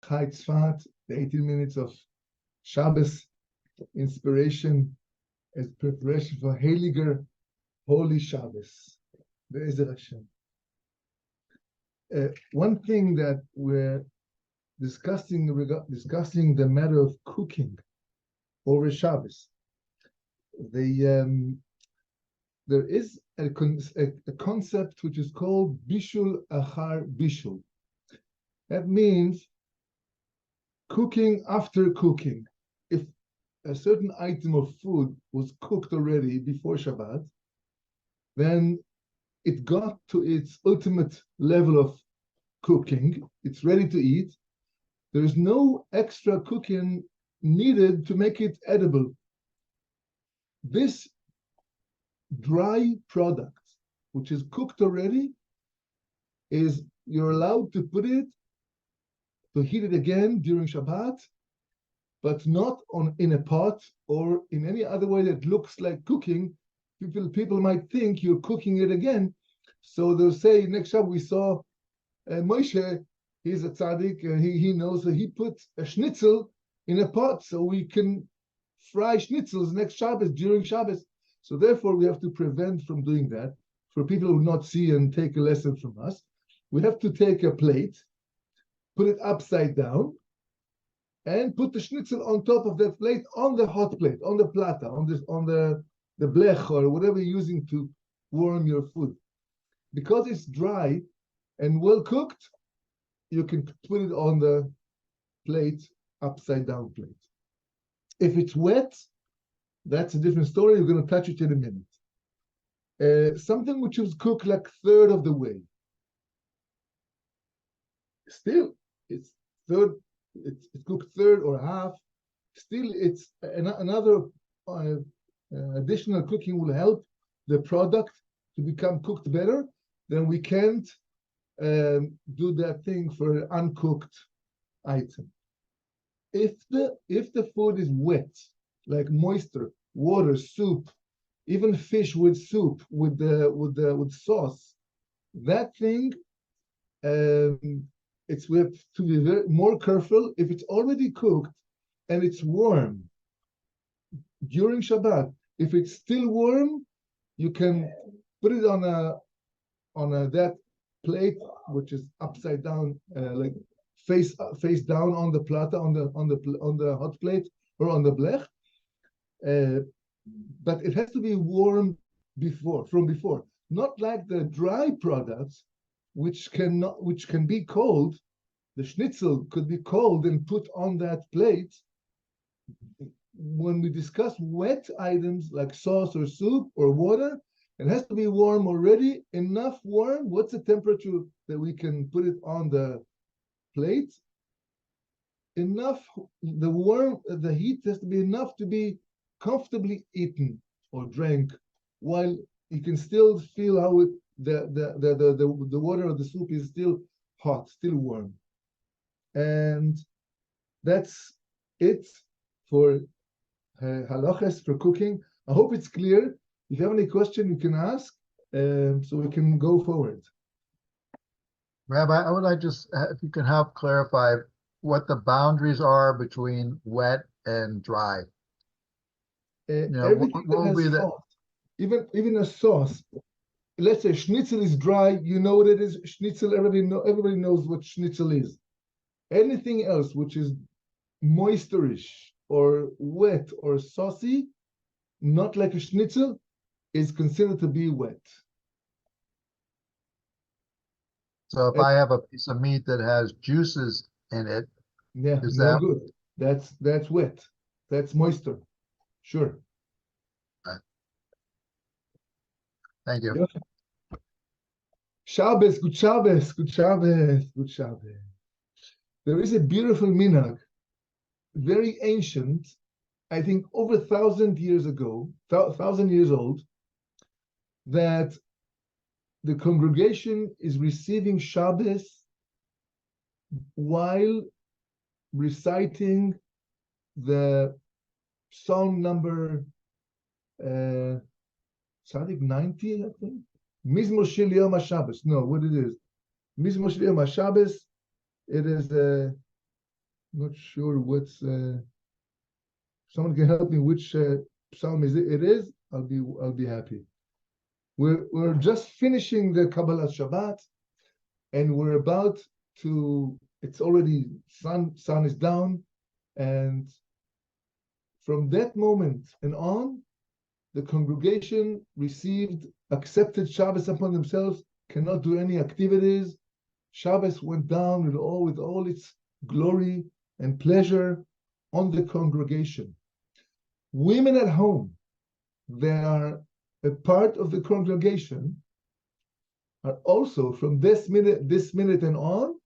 Chai Tzfat, the 18 minutes of Shabbos inspiration as preparation for Heiliger Holy Shabbos. Be'ezer Hashem. One thing that we're discussing the matter of cooking over Shabbos. There is a concept which is called bishul achar bishul. That means cooking after cooking. If a certain item of food was cooked already before Shabbat, then it got to its ultimate level of cooking. It's ready to eat. There is no extra cooking needed to make it edible. This dry product, which is cooked already, you're allowed to heat it again during Shabbat, but not in a pot or in any other way that looks like cooking. People might think you're cooking it again. So they'll say, next Shabbat we saw Moshe, he's a tzaddik, he knows that he put a schnitzel in a pot so we can fry schnitzels next Shabbos, during Shabbos. So therefore we have to prevent from doing that. For people who not see and take a lesson from us, we have to take a plate, put it upside down, and put the schnitzel on top of that plate, on the hot plate, on the plata, on the blech, or whatever you're using to warm your food. Because it's dry and well cooked, you can put it on the plate, upside down plate. If it's wet, that's a different story. You're going to touch it in a minute. Something which is cooked like third of the way. Still, it's cooked third or half. Still, it's another additional cooking will help the product to become cooked better. Then we can't do that thing for an uncooked item. If the food is wet, like moisture, water, soup, even fish with soup with sauce, that thing we have to be more careful. If it's already cooked and it's warm during Shabbat, if it's still warm, you can put it on that plate which is upside down, like face down on the plata, on the hot plate or on the blech. But it has to be warm from before, not like the dry products, which can be cold. The schnitzel could be cold and put on that plate. When we discuss wet items like sauce or soup or water, it has to be warm already, enough warm. What's the temperature that we can put it on the plate? Enough, the heat has to be enough to be comfortably eaten or drank, while you can still feel how the water of the soup is still hot, still warm. And that's it for halachas for cooking. I hope it's clear. If you have any question, you can ask, so we can go forward. Rabbi, I would like just if you can help clarify what the boundaries are between wet and dry. Everything that has salt, even a sauce. Let's say schnitzel is dry. You know what it is. Schnitzel. Everybody knows what schnitzel is. Anything else which is moisterish or wet or saucy, not like a schnitzel, is considered to be wet. So if I have a piece of meat that has juices in it, is that good? That's wet. That's moisture. Sure. Right. Thank you. Shabbos, good Shabbos, good Shabbos, good Shabbos. There is a beautiful minhag, very ancient, I think over 1,000 years ago, 1,000 years old, that the congregation is receiving Shabbos while reciting the Psalm number 90, I think. Mizmor Shel Yom HaShabbos. No, what it is? Mizmor Shel Yom HaShabbos. It is Not sure what's. Someone can help me. Which psalm is it? It is. I'll be happy. We're just finishing the Kabbalah Shabbat, and we're about to. It's already sun is down, and from that moment and on, the congregation accepted Shabbos upon themselves, cannot do any activities. Shabbos went down with all its glory and pleasure on the congregation. Women at home, they are a part of the congregation, are also from this minute and on,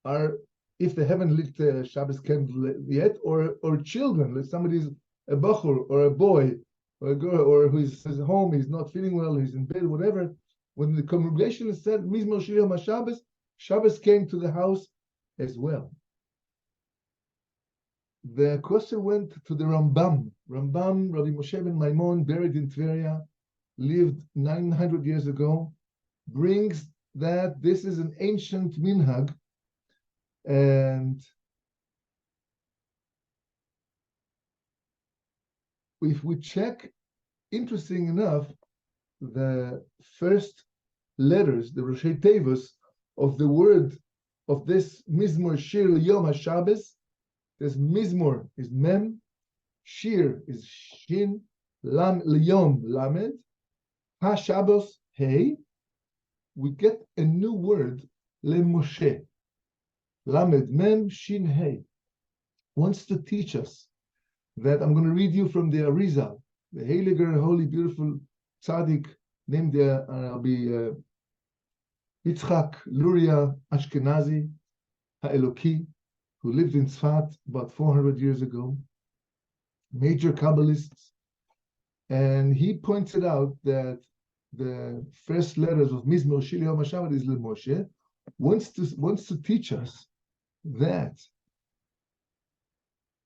are, if they haven't lit the Shabbos candle yet, or children, like somebody's a bachur or a boy or a girl, or who's at home, he's not feeling well, he's in bed, whatever. When the congregation said Mizmor Shir Yom HaShabbos, Shabbos came to the house as well. The question went to the Rambam. Rambam, Rabbi Moshe ben Maimon, buried in Tveria, lived 900 years ago, brings that this is an ancient minhag, and if we check, interesting enough, the first letters, the Roshei Tevos of the word of this Mizmor Shir Yom HaShabbos, this Mizmor is Mem, Shir is Shin, Lam Liyom Lamed, HaShabbos Hey. We get a new word, LeMoshe. Lamed Mem Shin Hey. Wants to teach us that I'm going to read you from the Arizal, the Heiliger, holy, beautiful tzaddik named Rabbi Yitzchak Luria Ashkenazi Ha'eloki, who lived in Tzfat about 400 years ago, major Kabbalists, and he pointed out that the first letters of Mizmor Shir Yom HaShabbat is LeMoshe, wants to teach us that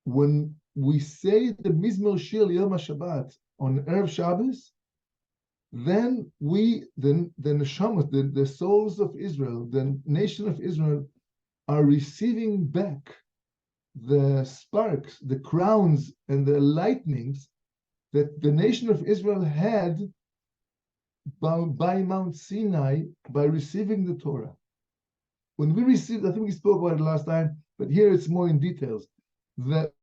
when we say the Mizmor Shir Yom HaShabbat on Erev Shabbos, then the neshamas, the souls of Israel, the nation of Israel, are receiving back the sparks, the crowns, and the lightnings that the nation of Israel had by Mount Sinai, by receiving the Torah. When we received, I think we spoke about it last time, but here it's more in details, that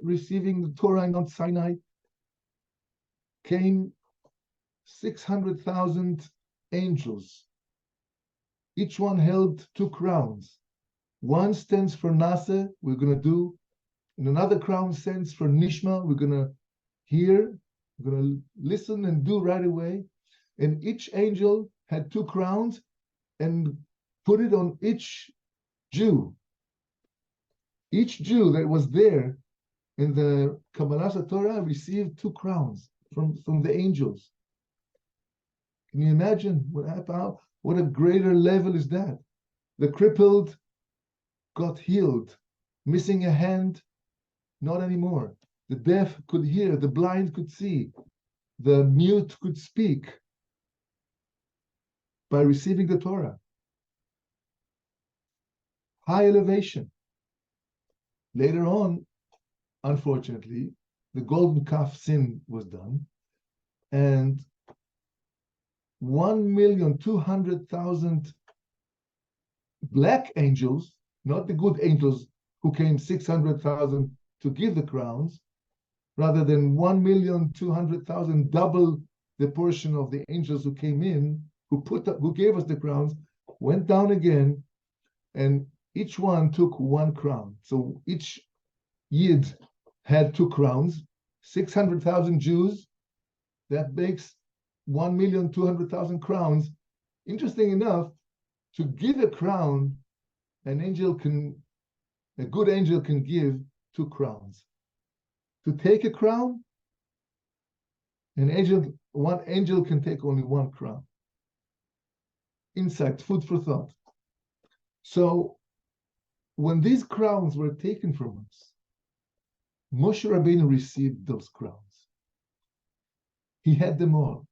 receiving the Torah in Mount Sinai came 600,000 angels. Each one held two crowns. One stands for Nase, we're going to do, and another crown stands for Nishma, we're going to hear, we're going to listen and do right away. And each angel had two crowns and put it on each Jew. Each Jew that was there in the Kabbalah Torah received two crowns from the angels. Can you imagine what a greater level is that? The crippled got healed, missing a hand, not anymore. The deaf could hear, the blind could see, the mute could speak by receiving the Torah. High elevation. Later on, unfortunately, the golden calf sin was done, and 1,200,000 black angels, not the good angels who came 600,000 to give the crowns, rather than 1,200,000, double the portion of the angels who came in, who gave us the crowns, went down again, and each one took one crown. So each Yid had two crowns, 600,000 Jews, that makes 1,200,000 crowns. Interesting enough, to give a crown, a good angel can give two crowns. To take a crown, one angel can take only one crown. Insight, food for thought. So when these crowns were taken from us, Moshe Rabbeinu received those crowns. He had them all,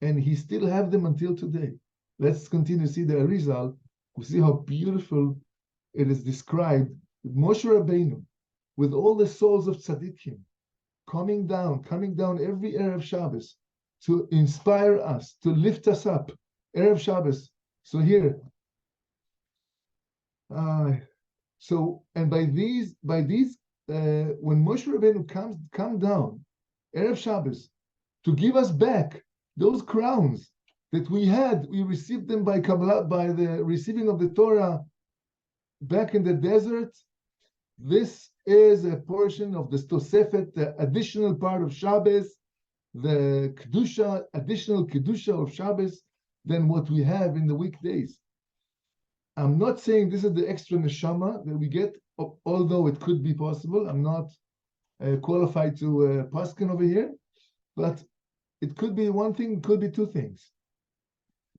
and he still have them until today. Let's continue to see the Arizal We see how beautiful it is described. Moshe Rabbeinu, with all the souls of tzaddikim, coming down every Erev Shabbos to inspire us, to lift us up. Erev Shabbos. So here, and by these, when Moshe Rabbeinu come down, Erev Shabbos, to give us back those crowns that we received them by Kabbalah, by the receiving of the Torah back in the desert. This is a portion of the Tosefet, the additional part of Shabbos, the Kedusha, additional Kedusha of Shabbos than what we have in the weekdays. I'm not saying this is the extra neshama that we get, although it could be possible. I'm not qualified to paskin over here, but it could be one thing, it could be two things.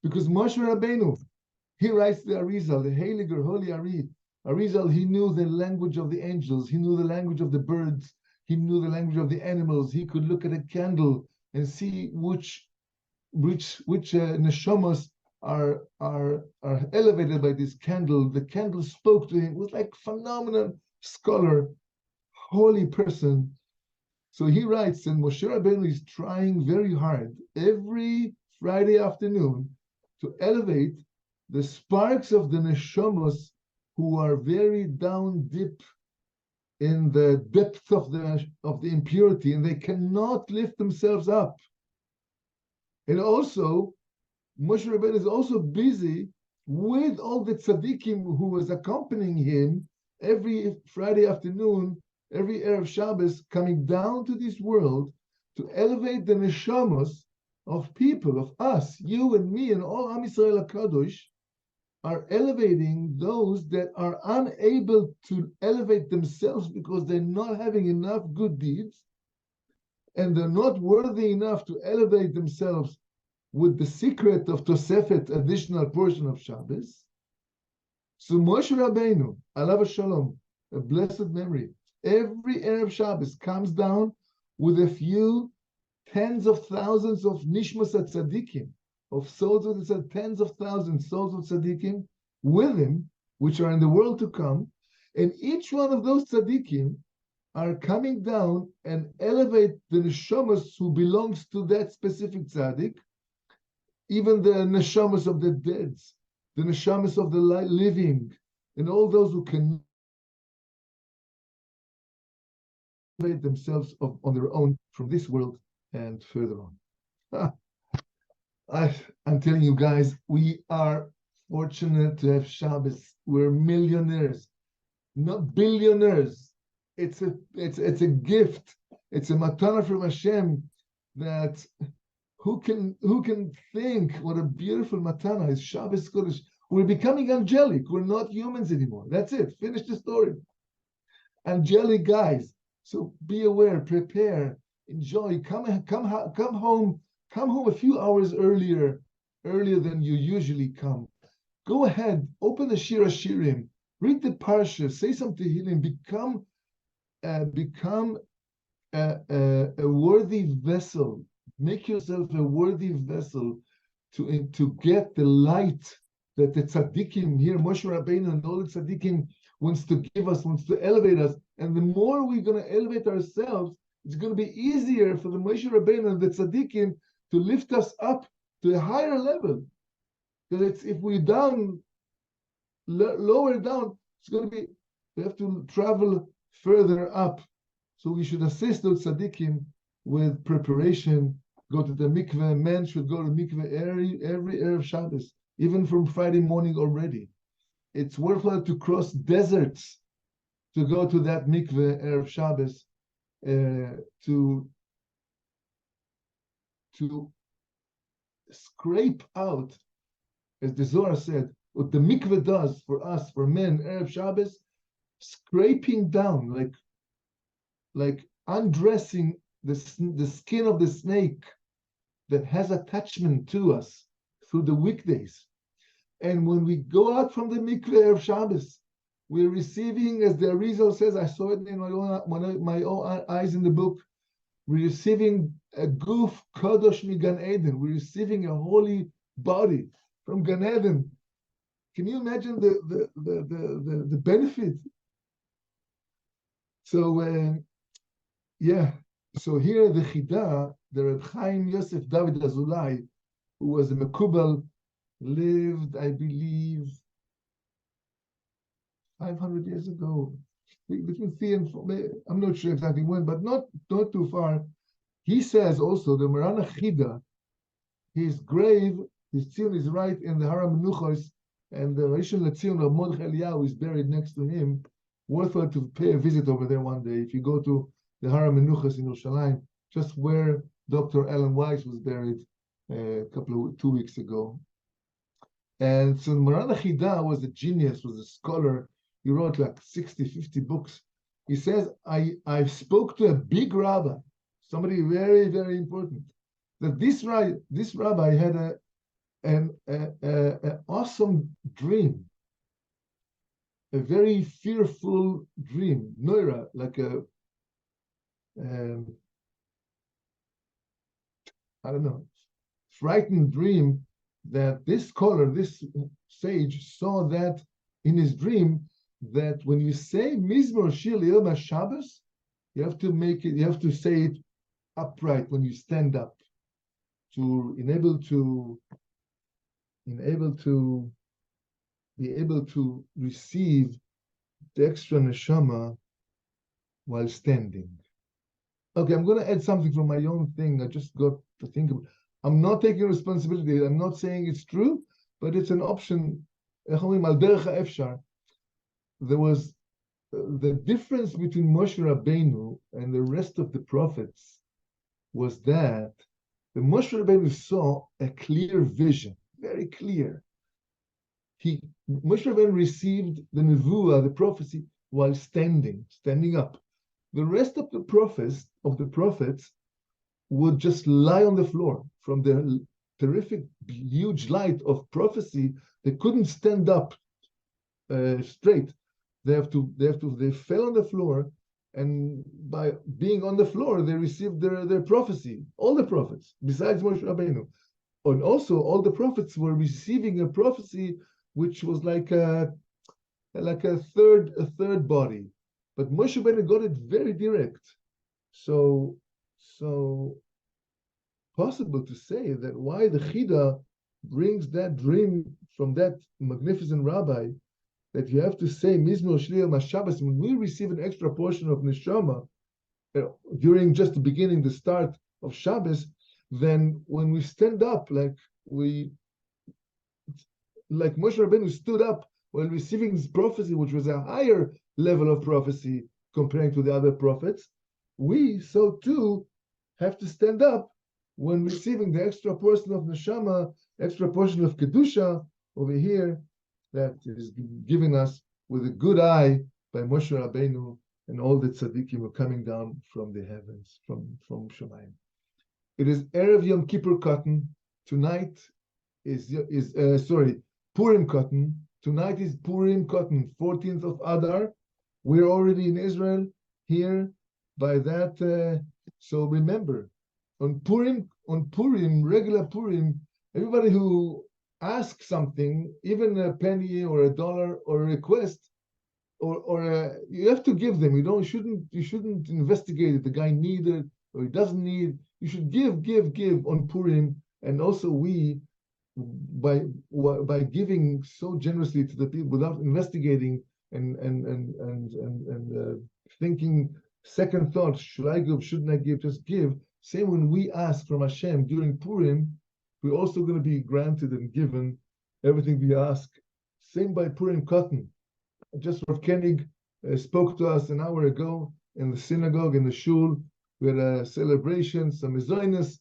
Because Moshe Rabbeinu, he writes the Arizal, the Heiliger, Holy Arizal, he knew the language of the angels, he knew the language of the birds, he knew the language of the animals. He could look at a candle and see which neshamas are elevated by this candle. The candle spoke to him. It was like phenomenal scholar, holy person. So he writes, and Moshe Rabbeinu is trying very hard every Friday afternoon to elevate the sparks of the neshamas who are very down deep in the depth of the impurity, and they cannot lift themselves up. And also, Moshe Rabbeinu is also busy with all the tzaddikim who was accompanying him every Friday afternoon, every Erev Shabbos, coming down to this world to elevate the neshamas of people, of us, you and me, and all Am Yisrael HaKadosh, are elevating those that are unable to elevate themselves because they're not having enough good deeds, and they're not worthy enough to elevate themselves with the secret of Tosefet, additional portion of Shabbos. So Moshe Rabbeinu, alav shalom, a blessed memory, every Erev Shabbos comes down with a few tens of thousands of nishmas tzaddikim, of souls of the tens of thousands souls of tzaddikim with him, which are in the world to come, and each one of those tzaddikim are coming down and elevate the neshamas who belongs to that specific tzaddik, even the neshamas of the dead, the neshamas of the living, and all those who can elevate themselves on their own from this world and further on. I'm telling you guys, we are fortunate to have Shabbos. We're millionaires, not billionaires. It's a gift. It's a matana from Hashem. That who can think what a beautiful matana is Shabbos Kodesh. We're becoming angelic. We're not humans anymore. That's it. Finish the story. Angelic guys. So be aware, prepare, enjoy. Come home. Come home a few hours earlier than you usually come. Go ahead, open the Shir HaShirim, read the Parsha, say some Tehillim, become a worthy vessel. Make yourself a worthy vessel to get the light that the tzaddikim here, Moshe Rabbeinu and all the tzaddikim wants to give us, wants to elevate us. And the more we're going to elevate ourselves, it's going to be easier for the Moshe Rabbeinu and the tzaddikim to lift us up to a higher level. Because if we're down, lower down, it's going to be, we have to travel further up. So we should assist those tzaddikim with preparation. Go to the mikveh. Men should go to mikveh every Erev Shabbos, even from Friday morning already. It's worthwhile to cross deserts to go to that mikveh Erev Shabbos to scrape out, as the Zohar said, what the mikveh does for us, for men, Erev Shabbos, scraping down, like undressing the skin of the snake that has attachment to us through the weekdays. And when we go out from the mikveh of Shabbos, we're receiving, as the Arizal says, I saw it in my own eyes in the book, we're receiving a guf kadosh mi Gan Eden. We're receiving a holy body from Gan Eden. Can you imagine the benefit? So yeah. So here the Chida, the Reb Chaim Yosef David Azulai, who was a Mekubal, lived, I believe, 500 years ago, between 3 and 4, I'm not sure exactly when, but not too far. He says also the Marana Chida, his grave, his tzion is right in the Har HaMenuchos, and the Rishon LeZion of Mordechai Eliyahu is buried next to him. Worthwhile to pay a visit over there one day. If you go to the Har HaMenuchos in Yerushalayim, just where Dr. Alan Weiss was buried 2 weeks ago. And so Marana Chida was a genius, was a scholar. He wrote like 60, 50 books. He says, I spoke to a big rabbi, somebody very, very important, that this rabbi had an awesome dream, a very fearful dream, noira, like a, I don't know, frightened dream, that this scholar, this sage, saw that in his dream, that when you say Mizmor Shir L'Yom Shabbos, you have to say it upright when you stand up, to enable to be able to receive the extra neshama while standing. Okay, I'm going to add something from my own thing. I just got to think about. I'm not taking responsibility. I'm not saying it's true, but it's an option. There was the difference between Moshe Rabbeinu and the rest of the prophets was that the Moshe Rabbeinu saw a clear vision, very clear. Moshe Rabbeinu received the Nevuah, the prophecy, while standing up. The rest of the prophets would just lie on the floor from the terrific, huge light of prophecy. They couldn't stand up straight. They fell on the floor, and by being on the floor, they received their prophecy. All the prophets, besides Moshe Rabbeinu, and also all the prophets were receiving a prophecy which was like a third body. But Moshe Rabbeinu got it very direct. So possible to say that why the Chida brings that dream from that magnificent rabbi, that you have to say Mizmor Shir L'Yom Shabbos when we receive an extra portion of neshama during just the beginning, the start of Shabbos, then when we stand up, like Moshe Rabbeinu stood up while receiving his prophecy, which was a higher level of prophecy comparing to the other prophets, we so too have to stand up when receiving the extra portion of neshama, extra portion of kedusha over here, that is given us with a good eye by Moshe Rabbeinu and all the tzaddikim who are coming down from the heavens, from Shamayim. It is Erev Yom Kippur Cotton. Tonight is Purim Cotton. Tonight is Purim Cotton, 14th of Adar. We're already in Israel here by that. So remember, on Purim, regular Purim, everybody who asks something, even a penny or a dollar or a request, or you have to give them. You shouldn't investigate if the guy needs it or he doesn't need. You should give on Purim, and also we, by giving so generously to the people without investigating and thinking second thoughts, should I give, shouldn't I give, just give. Same when we ask from Hashem during Purim, we're also going to be granted and given everything we ask. Same by Purim Cotton. Just Rav Koenig spoke to us an hour ago in the synagogue, in the shul. We had a celebration, some mezonos,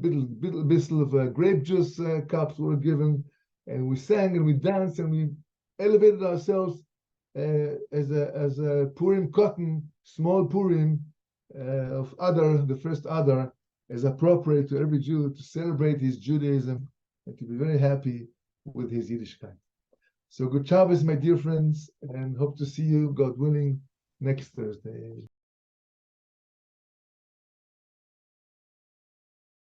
bit of grape juice cups were given, and we sang and we danced and we elevated ourselves as a Purim Cotton, small Purim of Adar, the first Adar, as appropriate to every Jew to celebrate his Judaism and to be very happy with his Yiddishkeit. So good Shabbos, my dear friends, and hope to see you, God willing, next Thursday.